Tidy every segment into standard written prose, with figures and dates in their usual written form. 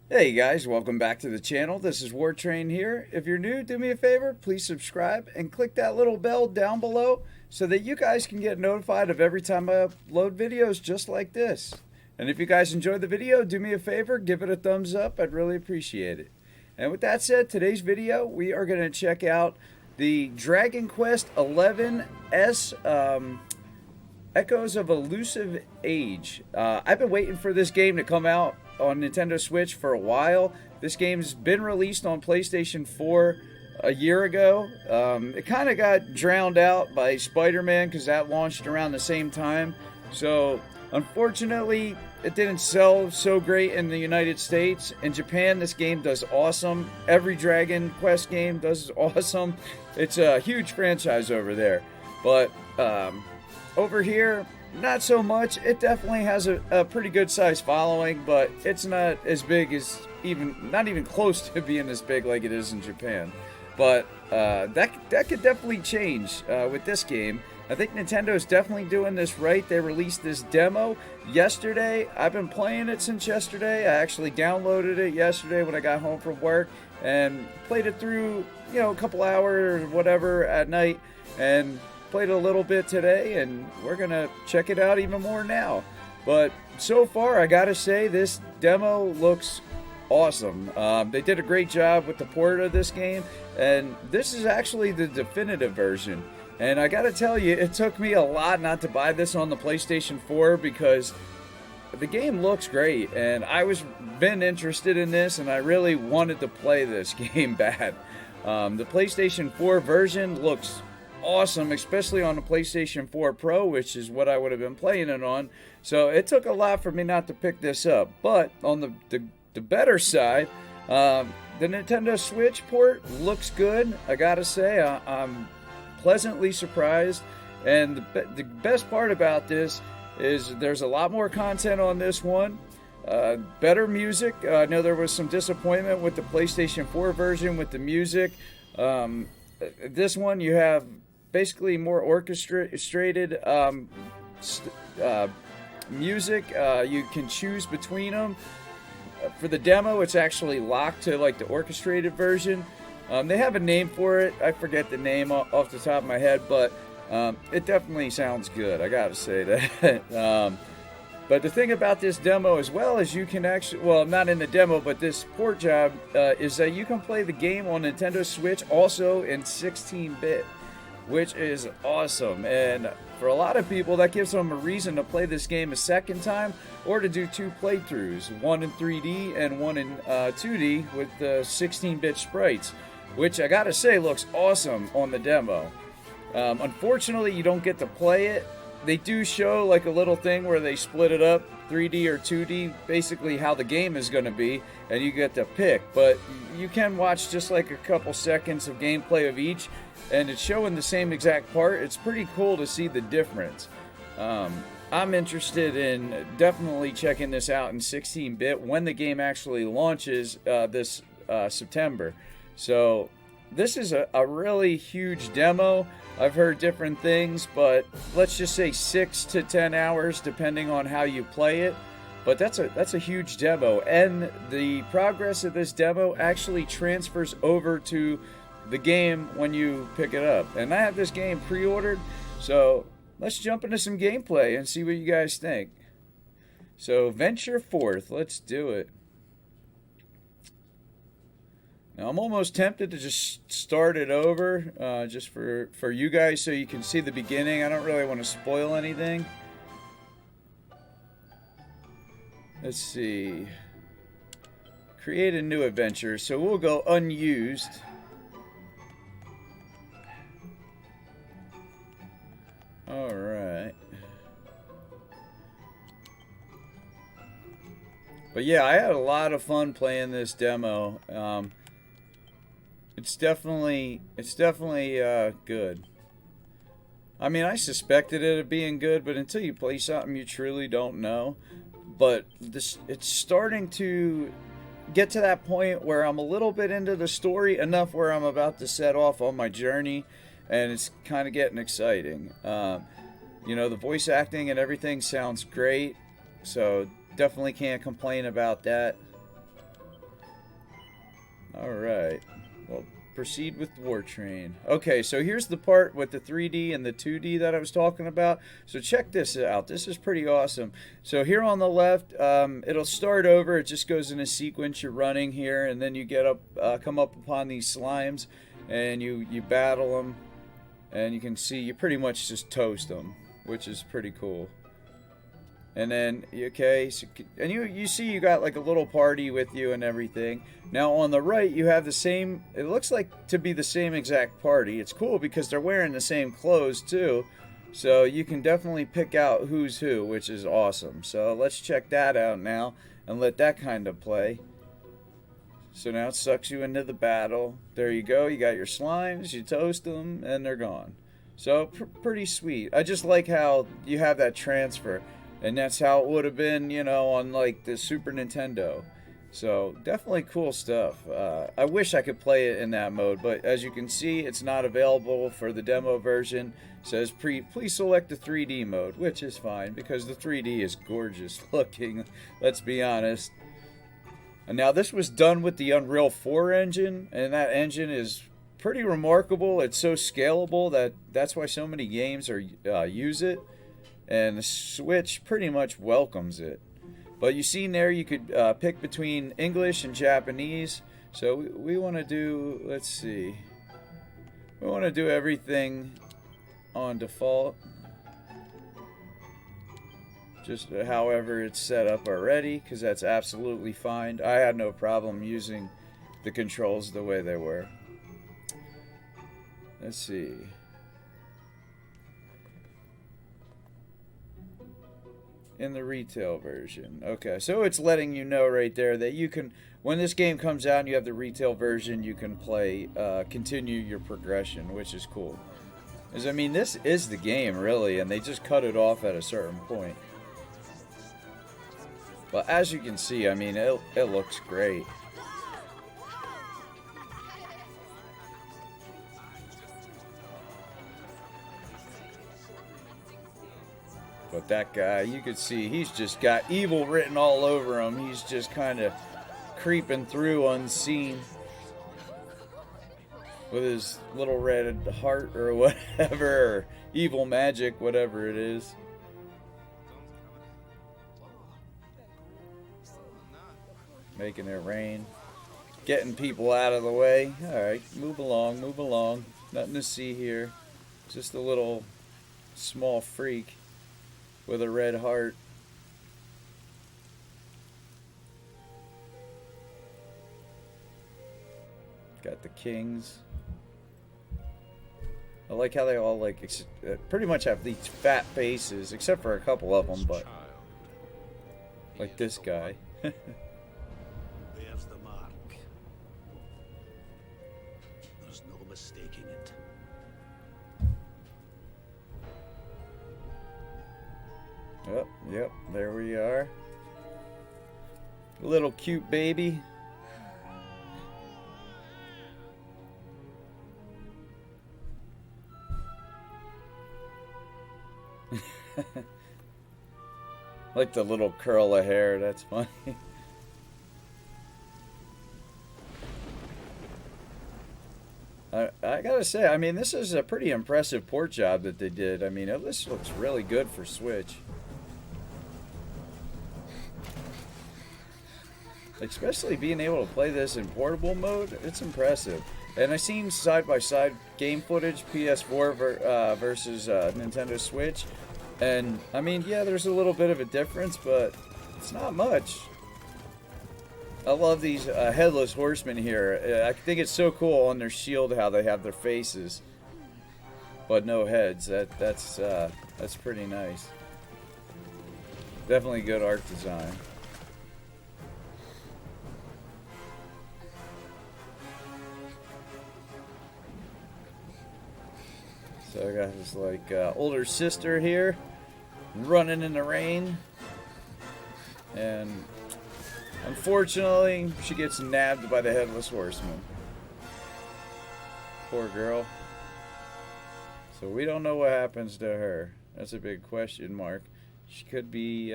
Hey guys, welcome back to the channel. This is Wartrain here. If you're new, do me a favor, please subscribe and click that little bell down below so that you guys can get notified of every time I upload videos just like this. And if you guys enjoyed the video, do me a favor, give it a thumbs up. I'd really appreciate it. And with that said, today's video, we are going to check out the Dragon Quest XI S Echoes of Elusive Age. I've been waiting for this game to come out on Nintendo Switch for a while. This game's been released on PlayStation 4 a year ago. It kind of got drowned out by Spider-Man because that launched around the same time. So, unfortunately, it didn't sell so great in the United States. In Japan, this game does awesome. Every Dragon Quest game does awesome. It's a huge franchise over there. But, over here, not so much. It definitely has a pretty good sized following, but it's not as big as not even close to being as big like it is in Japan. But that could definitely change with this game. I think Nintendo's definitely doing this right. They released this demo yesterday. I've been playing it since yesterday. I actually downloaded it yesterday when I got home from work and played it through, a couple hours or whatever at night, and played a little bit today, and we're gonna check it out even more now. But so far, I gotta say, this demo looks awesome. They did a great job with the port of this game, and this is actually the definitive version. And I gotta tell you, it took me a lot not to buy this on the PlayStation 4 because the game looks great, and I was been interested in this, and I really wanted to play this game bad. The PlayStation 4 version looks awesome, especially on the PlayStation 4 Pro, which is what I would have been playing it on. So it took a lot for me not to pick this up. But on the better side, the Nintendo Switch port looks good. I gotta say, I'm pleasantly surprised. And the best part about this is there's a lot more content on this one. Better music. I know there was some disappointment with the PlayStation 4 version with the music. This one you have basically more orchestrated music. You can choose between them. For the demo, it's actually locked to like the orchestrated version. They have a name for it. I forget the name off the top of my head, but it definitely sounds good. I gotta say that. But the thing about this demo, as well as you can actually, well, not in the demo, but this port job, is that you can play the game on Nintendo Switch also in 16-bit, which is awesome. And for a lot of people, that gives them a reason to play this game a second time or to do two playthroughs, one in 3D and one in 2D with the 16-bit sprites, which I gotta say looks awesome on the demo. Unfortunately, you don't get to play it. They do show like a little thing where they split it up, 3D or 2D, basically how the game is going to be, and you get to pick. But you can watch just like a couple seconds of gameplay of each, and it's showing the same exact part. It's pretty cool to see the difference. I'm interested in definitely checking this out in 16-bit when the game actually launches this September. So this is a really huge demo. I've heard different things, but let's just say 6 to 10 hours depending on how you play it. But that's a huge demo, and the progress of this demo actually transfers over to the game when you pick it up. And I have this game pre-ordered, so let's jump into some gameplay and see what you guys think. So venture forth, let's do it. Now, I'm almost tempted to just start it over, just for you guys so you can see the beginning. I don't really want to spoil anything. Let's see. Create a new adventure. So we'll go unused. Alright. But yeah, I had a lot of fun playing this demo. It's definitely good. I mean, I suspected it of being good, but until you play something, you truly don't know. But it's starting to get to that point where I'm a little bit into the story, enough where I'm about to set off on my journey, and it's kind of getting exciting. The voice acting and everything sounds great, so definitely can't complain about that. Alright. Well, proceed with War Train. Okay, so here's the part with the 3D and the 2D that I was talking about. So check this out. This is pretty awesome. So here on the left, it'll start over. It just goes in a sequence. You're running here, and then you get up, come up upon these slimes, and you battle them. And you can see you pretty much just toast them, which is pretty cool. And then, okay, so, and you see you got like a little party with you and everything. Now on the right, you have the same, it looks like to be the same exact party. It's cool because they're wearing the same clothes too. So you can definitely pick out who's who, which is awesome. So let's check that out now and let that kind of play. So now it sucks you into the battle. There you go, you got your slimes, you toast them, and they're gone. So pretty sweet. I just like how you have that transfer. And that's how it would have been, you know, on like the Super Nintendo. So definitely cool stuff. I wish I could play it in that mode, but as you can see, it's not available for the demo version. It says please select the 3D mode, which is fine because the 3D is gorgeous looking. Let's be honest. And now this was done with the Unreal 4 engine, and that engine is pretty remarkable. It's so scalable that's why so many games use it. And the Switch pretty much welcomes it. But you see there you could pick between English and Japanese. So we want to do, let's see. We want to do everything on default. Just however it's set up already, because that's absolutely fine. I had no problem using the controls the way they were. Let's see. In the retail version. Okay, so it's letting you know right there that you can, when this game comes out and you have the retail version, you can play, continue your progression, which is cool. Because, I mean, this is the game, really, and they just cut it off at a certain point. But as you can see, I mean, it looks great. But that guy, you could see he's just got evil written all over him. He's just kind of creeping through unseen with his little red heart or whatever, or evil magic, whatever it is. Making it rain. Getting people out of the way. Alright, move along, move along. Nothing to see here. Just a little small freak with a red heart. Got the kings. I like how they all like pretty much have these fat faces, except for a couple of them, but like this guy. There's the mark. There's no mistaking it. Yep, there we are. Little cute baby. Like the little curl of hair, that's funny. I gotta say, I mean, this is a pretty impressive port job that they did. I mean, this looks really good for Switch. Especially being able to play this in portable mode, it's impressive. And I've seen side-by-side game footage, PS4 versus Nintendo Switch. And, I mean, yeah, there's a little bit of a difference, but it's not much. I love these Headless Horsemen here. I think it's so cool on their shield how they have their faces, but no heads. That's pretty nice. Definitely good art design. So I got this like older sister here running in the rain, and unfortunately she gets nabbed by the Headless Horseman. Poor girl. So we don't know what happens to her. That's a big question mark. She could be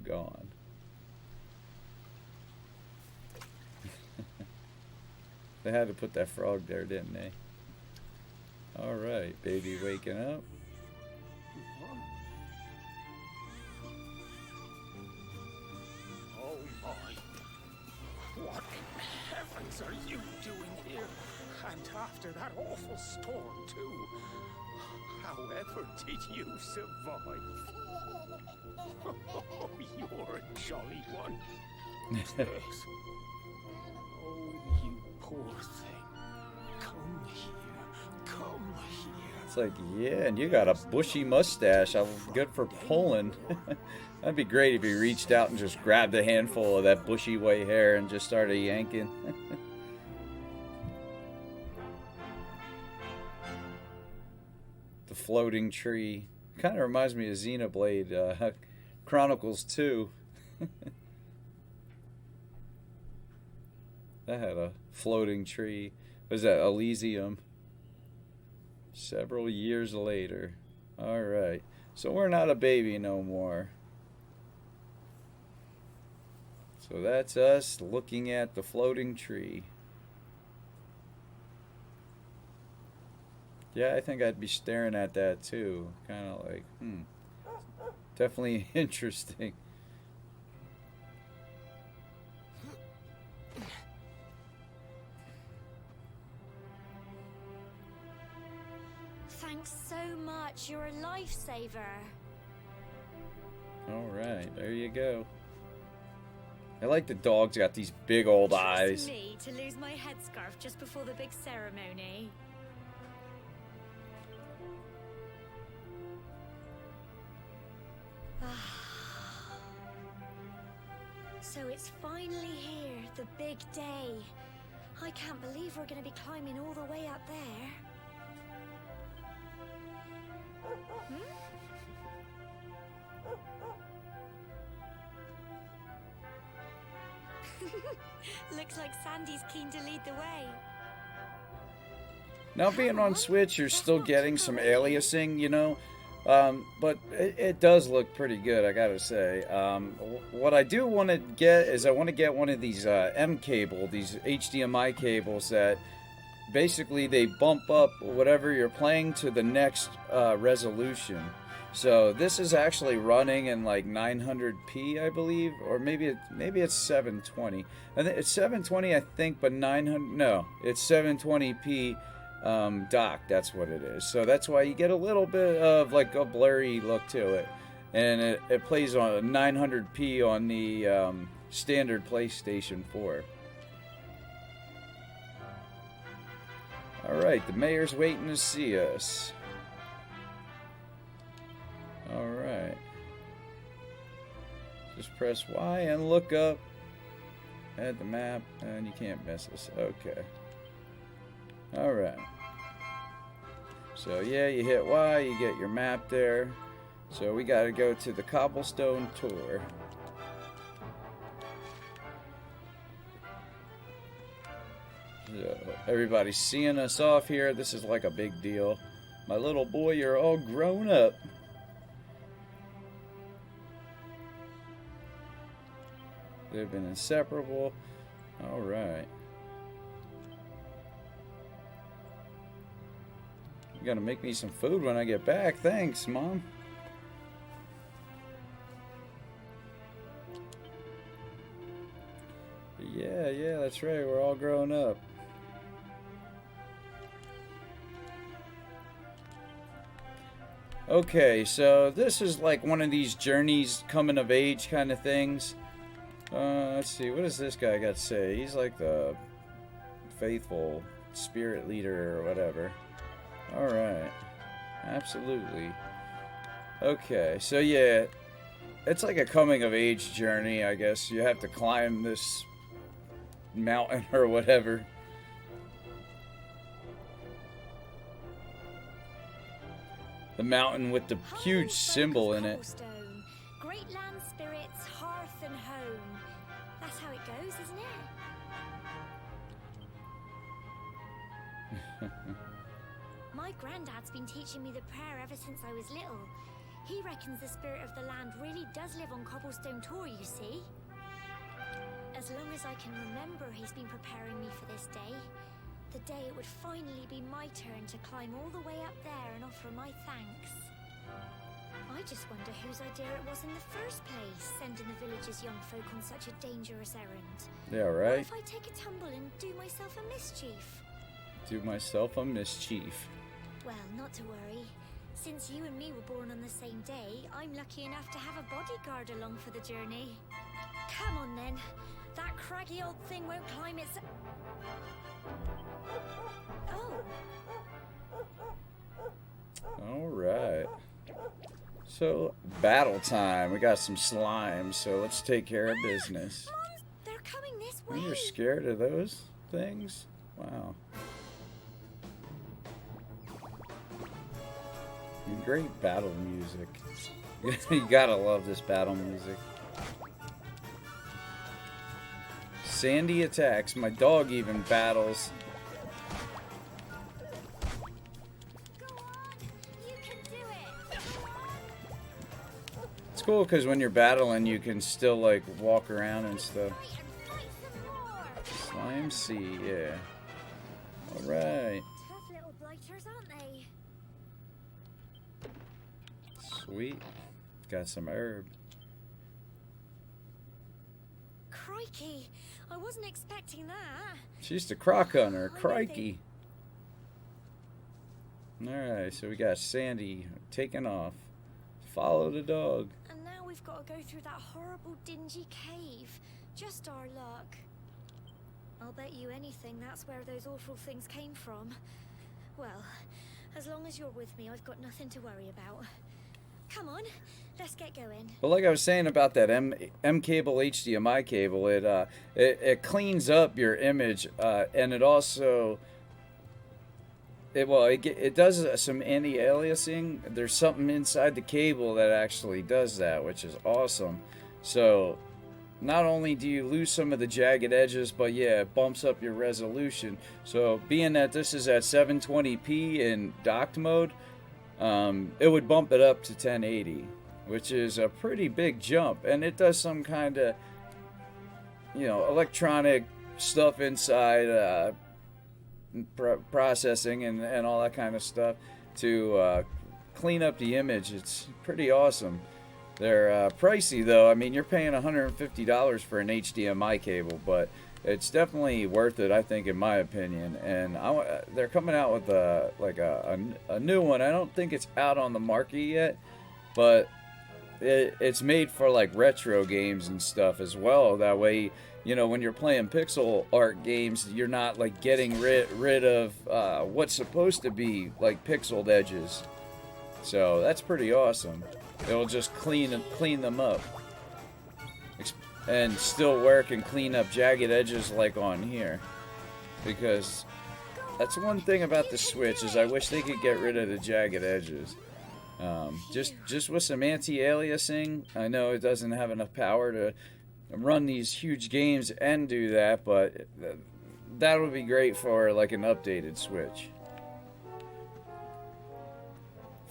gone. They had to put that frog there, didn't they? All right, baby waking up. Oh my. What in heavens are you doing here? And after that awful storm, too. However did you survive? Oh, you're a jolly one. Yes. Oh, you poor thing. Come here. Come here. It's like, yeah, and you got a bushy mustache. I'm good for pulling. That'd be great if you reached out and just grabbed a handful of that bushy white hair and just started yanking. The floating tree. Kind of reminds me of Xenoblade Chronicles 2. That had a floating tree. Was that Elysium? Several years later. Alright. So we're not a baby no more. So that's us looking at the floating tree. Yeah, I think I'd be staring at that too. Kind of like, definitely interesting. Thanks so much. You're a lifesaver. Alright, there you go. I like the dog's got these big old eyes. Trust me to lose my headscarf just before the big ceremony. So it's finally here, the big day. I can't believe we're going to be climbing all the way up there. Looks like Sandy's keen to lead the way. Now being on Switch, you're still getting some aliasing, you know. But it does look pretty good, I gotta say. What I do want to get is I want to get one of these M cable, these HDMI cables that basically they bump up whatever you're playing to the next resolution. So this is actually running in like 900p, I believe, or maybe it's 720. I think it's 720, I think, but 900. No, it's 720p. Dock, that's what it is. So that's why you get a little bit of like a blurry look to it, and it plays on 900p on the standard PlayStation 4. Alright, the mayor's waiting to see us. Alright, just press Y and look up at the map, and you can't miss us. Okay. Alright. So yeah, you hit Y, you get your map there. So we gotta go to the Cobblestone Tour. So everybody's seeing us off here. This is like a big deal. My little boy, you're all grown up. They've been inseparable. Alright. You gotta make me some food when I get back. Thanks, Mom. Yeah, that's right. We're all grown up. Okay, so this is like one of these journeys, coming of age kind of things. Let's see. What does this guy got to say? He's like the faithful spirit leader or whatever. Alright. Absolutely. Okay, so yeah, it's like a coming of age journey, I guess. You have to climb this mountain or whatever. The mountain with the huge symbol in it. Great land spirits, hearth and home. That's how it goes, isn't it? My granddad's been teaching me the prayer ever since I was little. He reckons the spirit of the land really does live on Cobblestone Tor, you see. As long as I can remember, he's been preparing me for this day. The day it would finally be my turn to climb all the way up there and offer my thanks. I just wonder whose idea it was in the first place, sending the village's young folk on such a dangerous errand. Yeah, What right? if I take a tumble and do myself a mischief? Do myself a mischief. Well, not to worry. Since you and me were born on the same day, I'm lucky enough to have a bodyguard along for the journey. Come on then. That craggy old thing won't climb its... Oh, Alright. So, battle time. We got some slimes, so let's take care of business. Mom, they're coming this Oh, way. you're scared of those things? Wow. Great battle music. You gotta love this battle music. Sandy attacks. My dog even battles. Go on, you can do it. It's cool because when you're battling, you can still like walk around and stuff. Fight and fight some more. Slime C, yeah. Alright. Tough little blighters, aren't they? Sweet. Got some herb. Crikey, I wasn't expecting that. She's the croc hunter. Crikey. Alright, so we got Sandy taking off. Follow the dog. And now we've got to go through that horrible dingy cave. Just our luck. I'll bet you anything that's where those awful things came from. Well, as long as you're with me, I've got nothing to worry about. Come on, let's get going. But like I was saying about that M cable HDMI cable, it cleans up your image, and it also it does some anti-aliasing. There's something inside the cable that actually does that, which is awesome. So not only do you lose some of the jagged edges, but yeah, it bumps up your resolution. So being that this is at 720p in docked mode, it would bump it up to 1080, which is a pretty big jump. And it does some kind of, electronic stuff inside, processing and all that kind of stuff to clean up the image. It's pretty awesome. They're pricey though. I mean, you're paying $150 for an HDMI cable, but it's definitely worth it, I think, in my opinion. And they're coming out with a new one. I don't think it's out on the market yet, but it's made for like retro games and stuff as well. That way, when you're playing pixel art games, you're not like getting rid of what's supposed to be like pixeled edges. So that's pretty awesome. It'll just clean them up. And still work and clean up jagged edges like on here. Because that's one thing about the Switch is I wish they could get rid of the jagged edges. Just with some anti-aliasing, I know it doesn't have enough power to run these huge games and do that, but that would be great for like an updated Switch.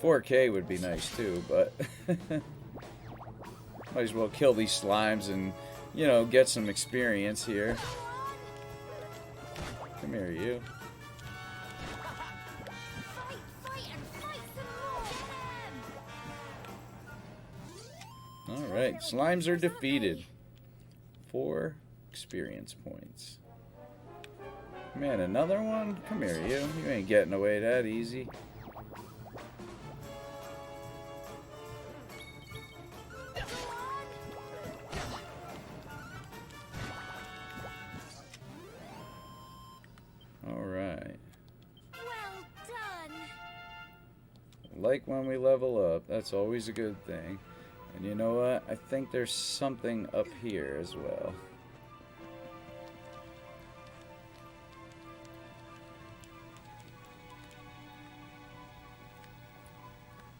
4K would be nice too, but might as well kill these slimes and, get some experience here. Come here, you. Fight and fight some more. Alright, slimes are defeated. 4 experience points. Man, another one? Come here, you. You ain't getting away that easy. Alright. Well done. Like when we level up, that's always a good thing. And you know what? I think there's something up here as well.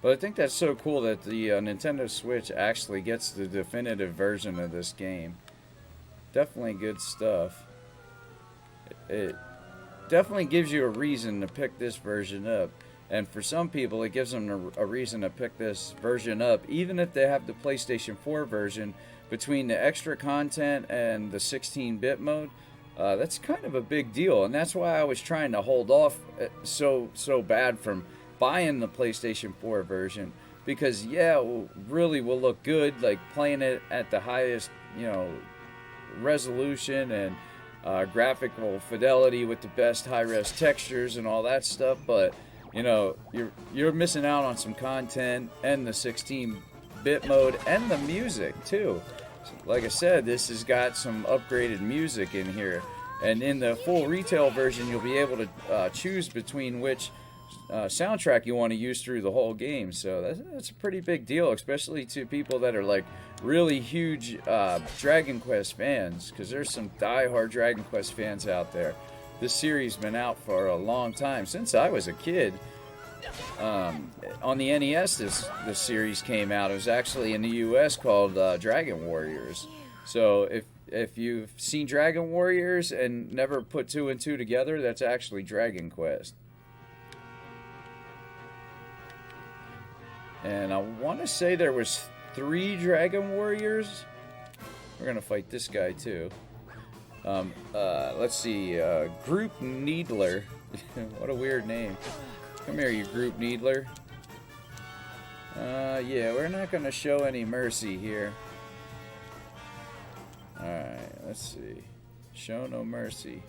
But I think that's so cool that the Nintendo Switch actually gets the definitive version of this game. Definitely good stuff. It definitely gives you a reason to pick this version up. And for some people, it gives them a reason to pick this version up, even if they have the PlayStation 4 version. Between the extra content and the 16-bit mode, that's kind of a big deal, and that's why I was trying to hold off so bad from buying the PlayStation 4 version, because yeah, it really will look good, like playing it at the highest, resolution and graphical fidelity with the best high-res textures and all that stuff. But you're missing out on some content and the 16-bit mode and the music too. Like I said, this has got some upgraded music in here, and in the full retail version you'll be able to choose between which soundtrack you want to use through the whole game. So that's a pretty big deal, especially to people that are like really huge Dragon Quest fans, because there's some die-hard Dragon Quest fans out there. This series been out for a long time, since I was a kid. On the NES, this series came out. It was actually in the US called Dragon Warriors. So if you've seen Dragon Warriors and never put 2 and 2 together, that's actually Dragon Quest. And I want to say there was 3 Dragon Warriors. We're gonna fight this guy too. Let's see, Group Needler. What a weird name. Come here, you Group Needler. Yeah, we're not gonna show any mercy here. Alright, let's see. Show no mercy.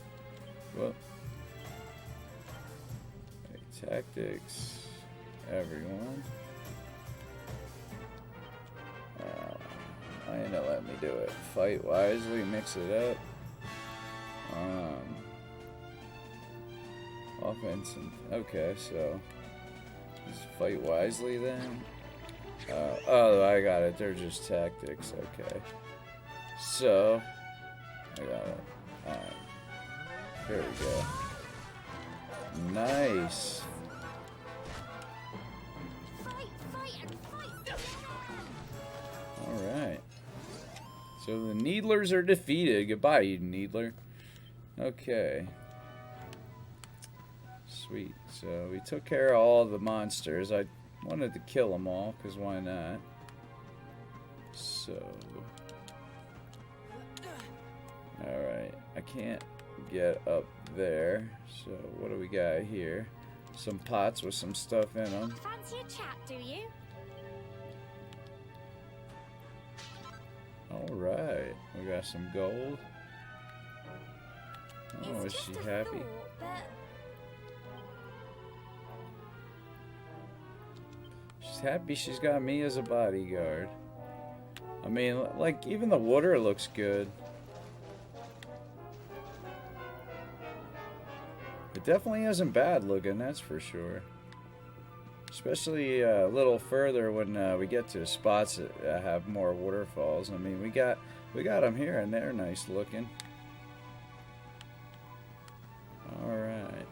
Well, tactics, everyone. I ain't gonna let me do it. Fight wisely, mix it up. Offense and okay, so just fight wisely then. Oh, I got it. They're just tactics. Okay. So I got it. Alright. There we go. Nice. Alright. So the Needlers are defeated. Goodbye, you Needler. Okay. Sweet. So we took care of all the monsters. I wanted to kill them all, because why not? So. Alright. I can't get up there. So what do we got here? Some pots with some stuff in them. Fancy a chat, do you? Alright. We got some gold. Oh, is she happy? She's happy she's got me as a bodyguard. I mean, like, even the water looks good. It definitely isn't bad looking, that's for sure. Especially a little further when we get to spots that have more waterfalls. I mean, we got them here and they're nice looking. Alright.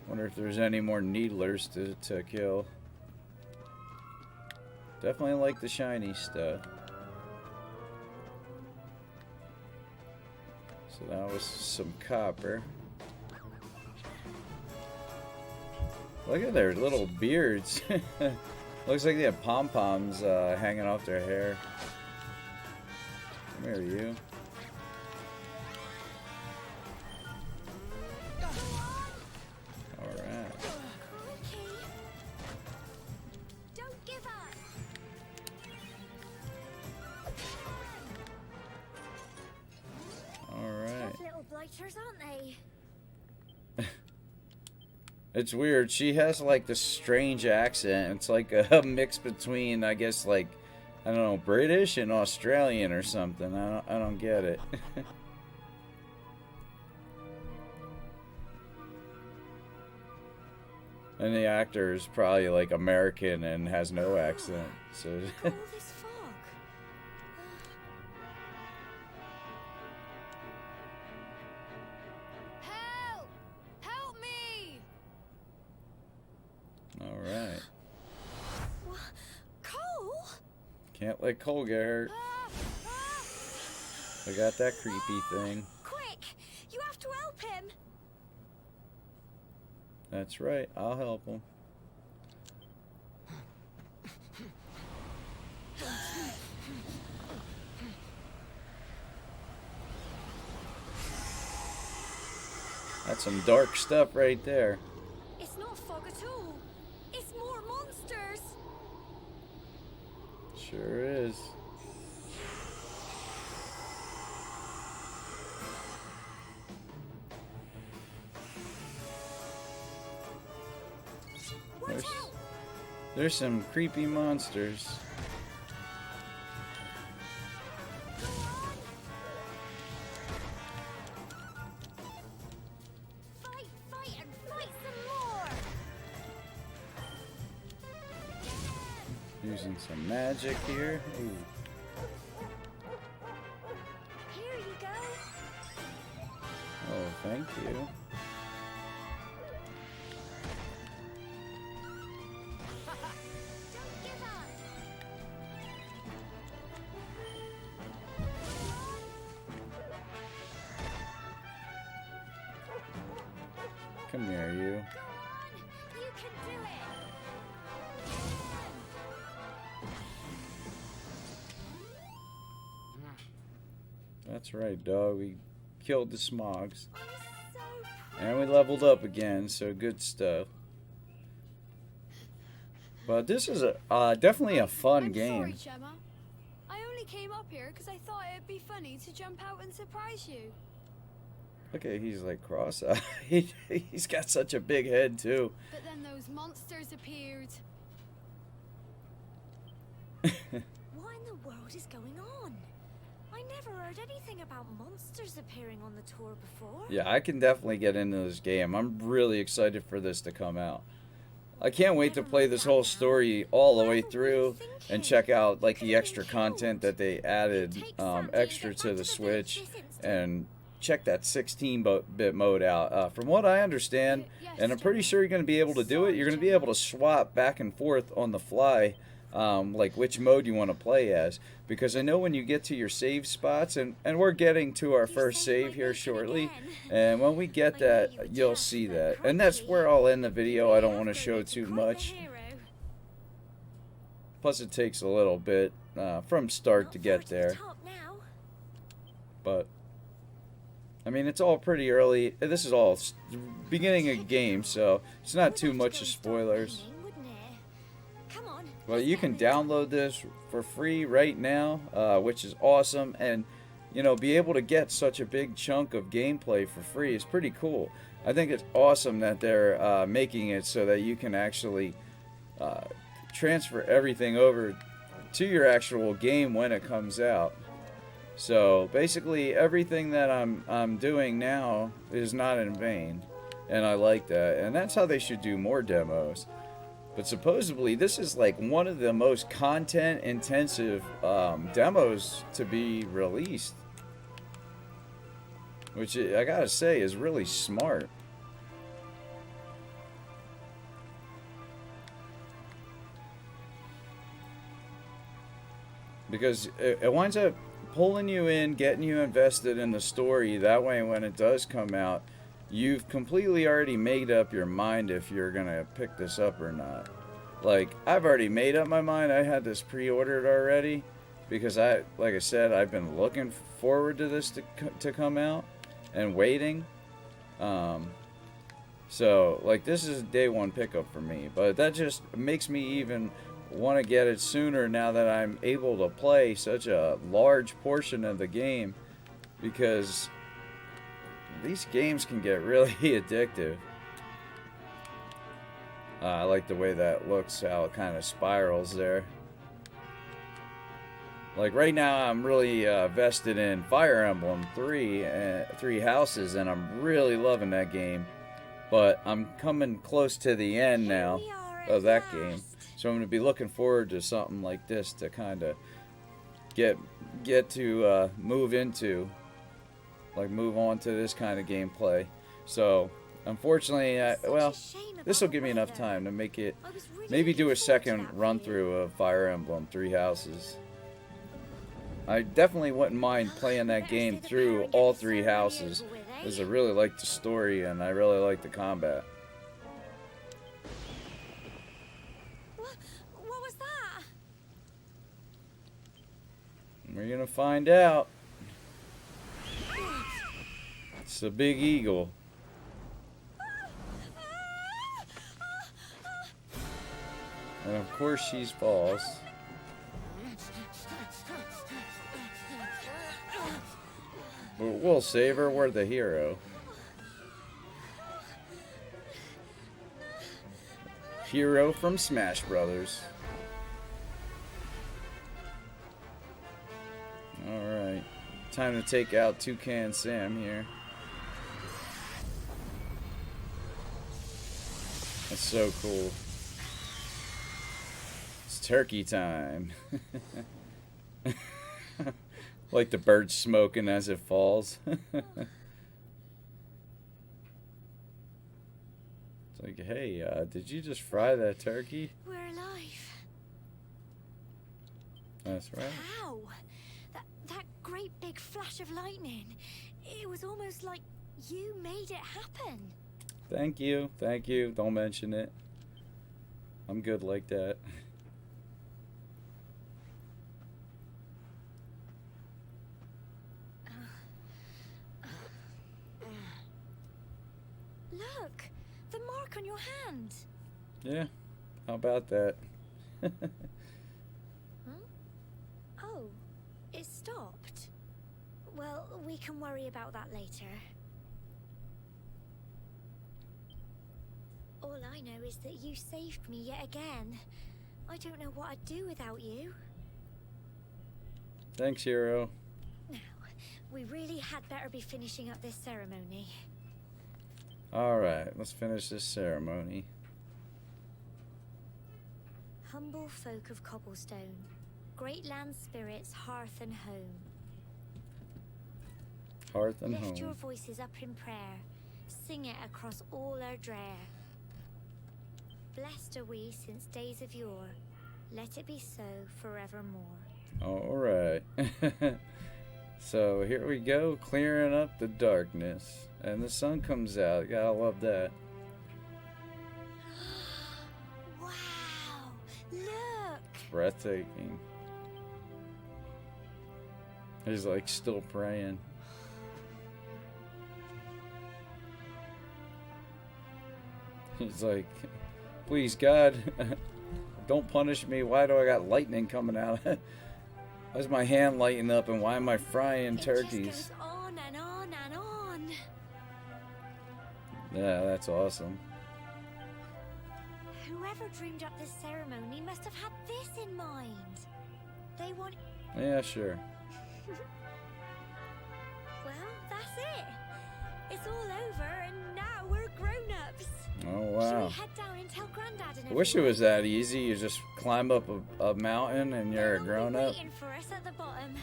Wonder if there's any more Needlers to kill. Definitely like the shiny stuff. So that was some copper. Look at their little beards. Looks like they have pom-poms hanging off their hair. Come here, you. Alright. Don't give up. Alright. Tough little blighters, aren't they? It's weird. She has like this strange accent. It's like a mix between, I guess, like, I don't know, British and Australian or something. I don't get it. And the actor is probably like American and has no accent. So All this fog. Help! Help me! all right. Cole? Can't let Cole get hurt. I got that creepy thing. Quick! You have to help him! That's right. I'll help him. That's some dark stuff right there. It's not fog at all. It's more monsters. Sure is. Watch There's, out! there's some creepy monsters. Go on! Fight, fight, and fight some more! Using some magic here. Ooh. Here you go. Oh, thank you. Don't give up. Come here, you. Go on! You can do it! That's right, dog. We killed the smogs. I'm so And we leveled up again, so good stuff. But this is definitely a fun I'm game. sorry, Gemma. I only came up here because I thought it'd be funny to jump out and surprise you. Look at he's like cross-eyed. He's got such a big head too. But then those monsters appeared. What in the world is going on? I never heard anything about monsters appearing on the tour before. Yeah, I can definitely get into this game. I'm really excited for this to come out. I can't wait to play this whole story all the way through and check out like the extra content that they added extra to the Switch and check that 16-bit mode out. From what I understand, and I'm pretty sure you're going to be able to do it, you're going to be able to swap back and forth on the fly, like which mode you want to play as. Because I know when you get to your save spots, and we're getting to our first save here shortly, and when we get that, you'll see that. And that's where I'll end the video. I don't want to show too much. Plus it takes a little bit from start to get there. But I mean, it's all pretty early. This is all beginning of the game, so it's not too much of spoilers. Well, you can download this for free right now, which is awesome, and you know, be able to get such a big chunk of gameplay for free is pretty cool. I think it's awesome that they're making it so that you can actually transfer everything over to your actual game when it comes out. So basically, everything that I'm doing now is not in vain, and I like that. And that's how they should do more demos. But supposedly, this is like one of the most content-intensive demos to be released, which I gotta say is really smart. Because it winds up pulling you in, getting you invested in the story. That way, when it does come out, you've completely already made up your mind if you're gonna pick this up or not. Like, I've already made up my mind. I had this pre-ordered already because like I said, I've been looking forward to this to come out and waiting. So like, this is a day one pickup for me, but that just makes me even want to get it sooner now that I'm able to play such a large portion of the game, because these games can get really addictive. I like the way that looks, how it kind of spirals there. Like right now I'm really vested in Fire Emblem 3 Houses, and I'm really loving that game. But I'm coming close to the end now of that game. So I'm going to be looking forward to something like this to kind of get to move into, like move on to this kind of gameplay. So unfortunately, well, this will give me enough time to make it, maybe do a second run through of Fire Emblem 3 Houses. I definitely wouldn't mind playing that game through all 3 houses, because I really like the story and I really like the combat. What was that? We're gonna find out. It's a big eagle. And of course she's false. But we'll save her. We're the hero. Hero from Smash Brothers. Alright. Time to take out Toucan Sam here. That's so cool. It's turkey time. Like the bird smoking as it falls. It's like, hey, did you just fry that turkey? We're alive. That's right. How? That great big flash of lightning. It was almost like you made it happen. Thank you. Thank you. Don't mention it. I'm good like that. Look, the mark on your hand. Yeah. How about that? Oh, it stopped. Well, we can worry about that later. All I know is that you saved me yet again. I don't know what I'd do without you. Thanks, hero. Now, we really had better be finishing up this ceremony. Alright, let's finish this ceremony. Humble folk of Cobblestone, great land spirits, hearth and home. Hearth and Lift your home. voices up in prayer, sing it across all our drear. Blessed are we since days of yore, let it be so forevermore. Alright. So here we go, clearing up the darkness. And the sun comes out. Gotta love that. Wow! Look! Breathtaking. He's like still praying. He's like, please God, don't punish me. Why do I got lightning coming out? Why's my hand lighting up and why am I frying turkeys? It just goes on and on and on. Yeah, that's awesome. Whoever dreamed up this ceremony must have had this in mind. They want... Yeah, sure. Well, that's it. It's all over and now we're grown-ups. Oh, Should wow. we head down and tell Grandad and I wish it was that easy. You just climb up a mountain and you're a They'll grown be up. waiting for us at the bottom.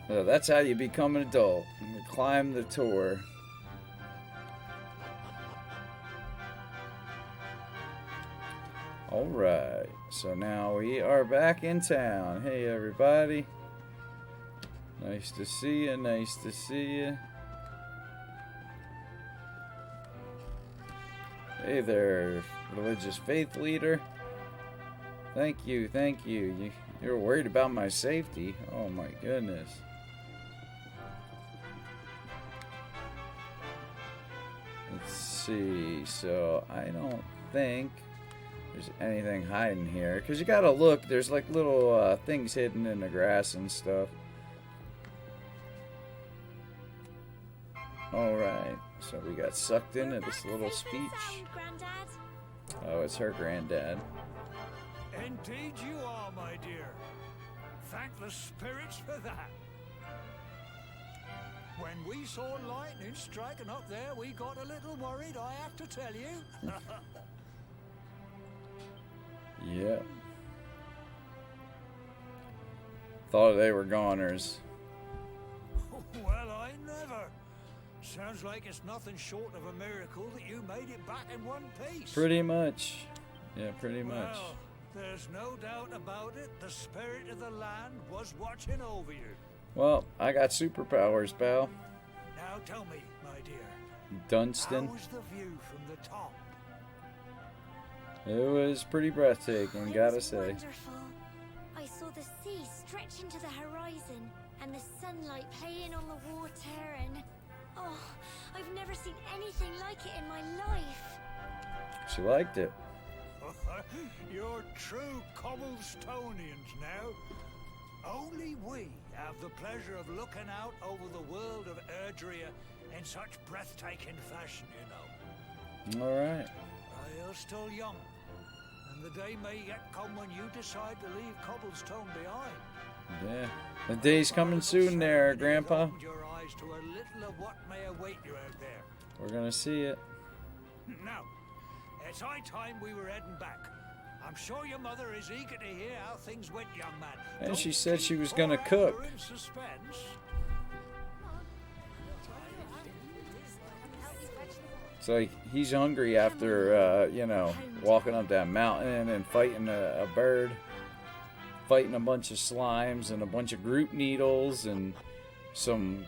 That's how you become an adult. You climb the tour. Alright, so now we are back in town. Hey everybody. Nice to see you, nice to see you. Hey there, religious faith leader. Thank you, thank you. You're worried about my safety. Oh my goodness. Let's see, so I don't think there's anything hiding here. Because you gotta look, there's like little things hidden in the grass and stuff. Alright, so we got sucked into this little speech. Oh, it's her granddad. Indeed you are, my dear. Thank the spirits for that. When we saw lightning striking up there, we got a little worried, I have to tell you. Yeah. Thought they were goners. Well, I never. Sounds like it's nothing short of a miracle that you made it back in one piece. Pretty much. Yeah, pretty much. Well, there's no doubt about it. The spirit of the land was watching over you. Well, I got superpowers, pal. Now tell me, my dear. Dunstan. How was the view from the top? It was pretty breathtaking, gotta say. Wonderful. I saw the sea stretch into the horizon and the sunlight playing on the water and... Oh, I've never seen anything like it in my life. She liked it. You're true Cobblestonians now. Only we have the pleasure of looking out over the world of Erdrea in such breathtaking fashion, you know. All right. You're still young, and the day may yet come when you decide to leave Cobblestone behind. Yeah. The day's coming soon there, Grandpa. Open your eyes to a little of what may await you out there. We're gonna see it. Now, it's high time we were heading back. I'm sure your mother is eager to hear how things went, young man. And she Don't said she keep was gonna poor cook. Amber in suspense. It's like he's hungry after, you know, walking up that mountain and fighting a bird, fighting a bunch of slimes and a bunch of group needles and some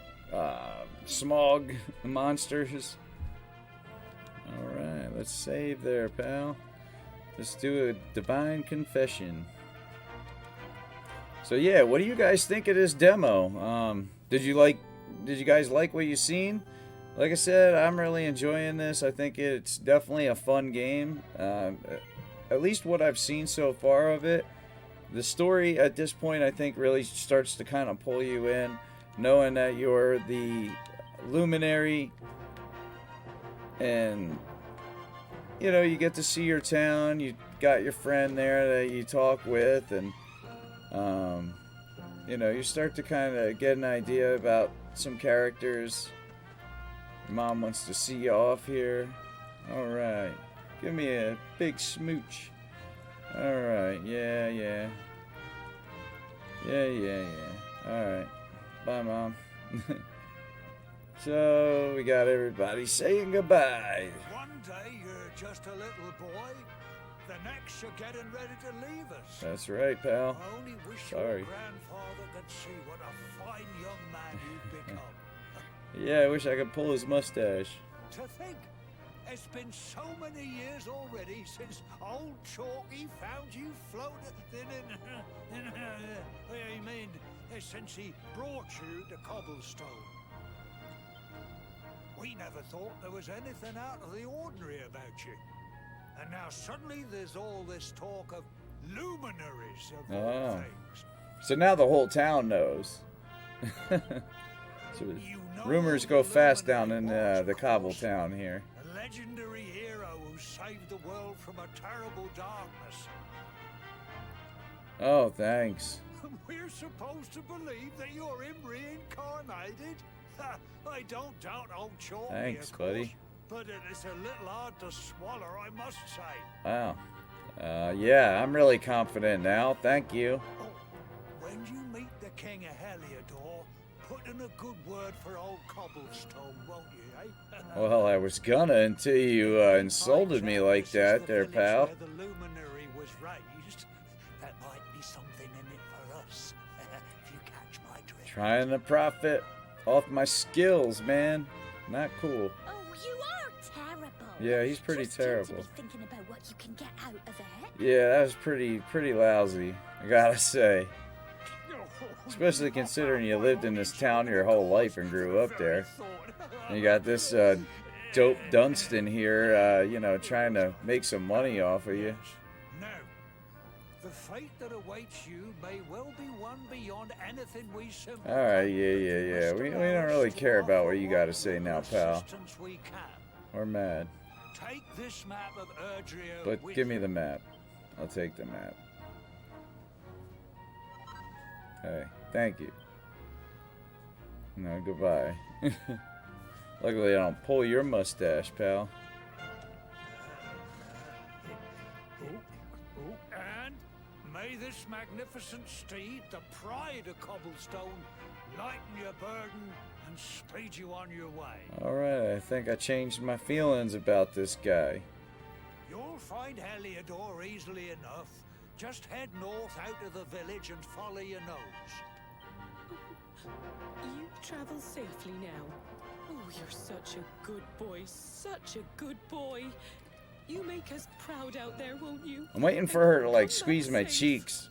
smog monsters. All right, let's save there, pal. Let's do a divine confession. So yeah, what do you guys think of this demo? Did you guys like what you seen? Like I said, I'm really enjoying this. I think it's definitely a fun game. At least what I've seen so far of it. The story at this point, I think, really starts to kind of pull you in, knowing that you're the luminary, and you know, you get to see your town. You got your friend there that you talk with, and you know, you start to kind of get an idea about some characters. Mom wants to see you off here. All right, give me a big smooch. All right, yeah. All right, bye, Mom. So we got everybody saying goodbye. One day you're just a little boy. The next you're getting ready to leave us. That's right, pal. I only wish Sorry. your grandfather could see what a fine young man you've become. Yeah, I wish I could pull his mustache. To think, it's been so many years already since old Chalky found you floating I mean, since he brought you to Cobblestone. We never thought there was anything out of the ordinary about you. And now suddenly there's all this talk of luminaries of all things. So now the whole town knows. So You know rumors who go the fast down in luminary was, the of cobble course. town here. A legendary hero who saved the world from a terrible darkness. Oh, thanks. We're supposed to believe that you're him reincarnated? I don't doubt old Chalky, Thanks, of course, buddy. but it is a little hard to swallow, I must say. Wow. Yeah, I'm really confident now. Thank you. Oh, when you meet the King of Heliodor, put in a good word for old Cobblestone, won't you, eh? Well, I was gonna until you insulted me like that there, pal. Where the luminary was raised. That might be something in it for us, if you catch my drift. Trying to profit off my skills, man. Not cool. Oh, you are terrible. Yeah, he's pretty Just you to terrible. be thinking about what you can get out of it. Yeah, that was pretty lousy, I gotta say. Especially considering you lived in this town your whole life and grew up there. And you got this dope Dunstan here, you know, trying to make some money off of you. Now, the fate that awaits you may well be one beyond anything we simply. Alright, yeah. We don't really care about what you gotta say now, pal. We can. We're mad. Take this map of Erdrea But with give me you. the map. I'll take the map. Hey, thank you. No, goodbye. Luckily I don't pull your mustache, pal. And may this magnificent steed, the pride of Cobblestone, lighten your burden and speed you on your way. Alright, I think I changed my feelings about this guy. You'll find Heliodor easily enough. Just head north out of the village and follow your nose. You travel safely now. Oh, you're such a good boy, such a good boy. You make us proud out there, won't you? I'm waiting for her to like squeeze my cheeks.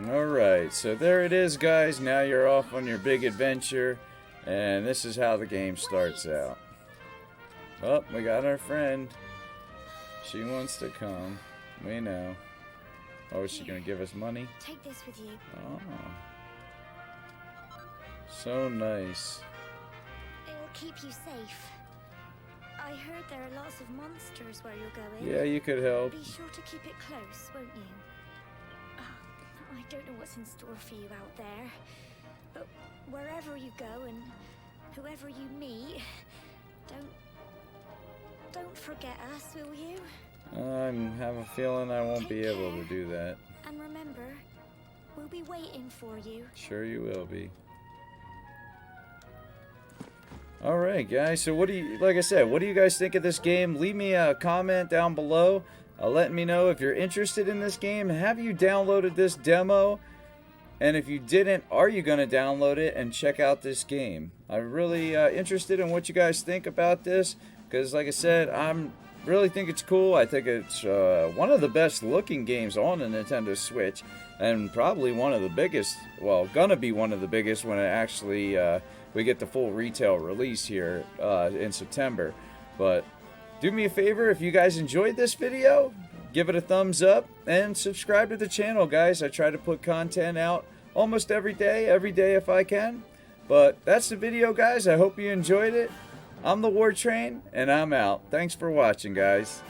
Alright, so there it is, guys. Now you're off on your big adventure, and this is how the game starts out. Oh, we got our friend. She wants to come. We know. Oh, is she gonna give us money? Take this with you. Oh. So nice. It'll keep you safe. I heard there are lots of monsters where you're going. Yeah, you could help. Be sure to keep it close, won't you? I don't know what's in store for you out there, but wherever you go and whoever you meet, don't forget us, will you? I have a feeling I won't be Take able to care. do that. And remember, we'll be waiting for you. Sure you will be. Alright guys, so what do you, like I said, what do you guys think of this game? Leave me a comment down below. Letting me know if you're interested in this game. Have you downloaded this demo? And if you didn't, are you going to download it and check out this game? I'm really interested in what you guys think about this. Because like I said, I'm really think it's cool. I think it's one of the best looking games on the Nintendo Switch. And probably one of the biggest, well, gonna be one of the biggest when it actually we get the full retail release here in September. But do me a favor, if you guys enjoyed this video, give it a thumbs up and subscribe to the channel, guys. I try to put content out almost every day if I can. But that's the video, guys. I hope you enjoyed it. I'm the War Train, and I'm out. Thanks for watching, guys.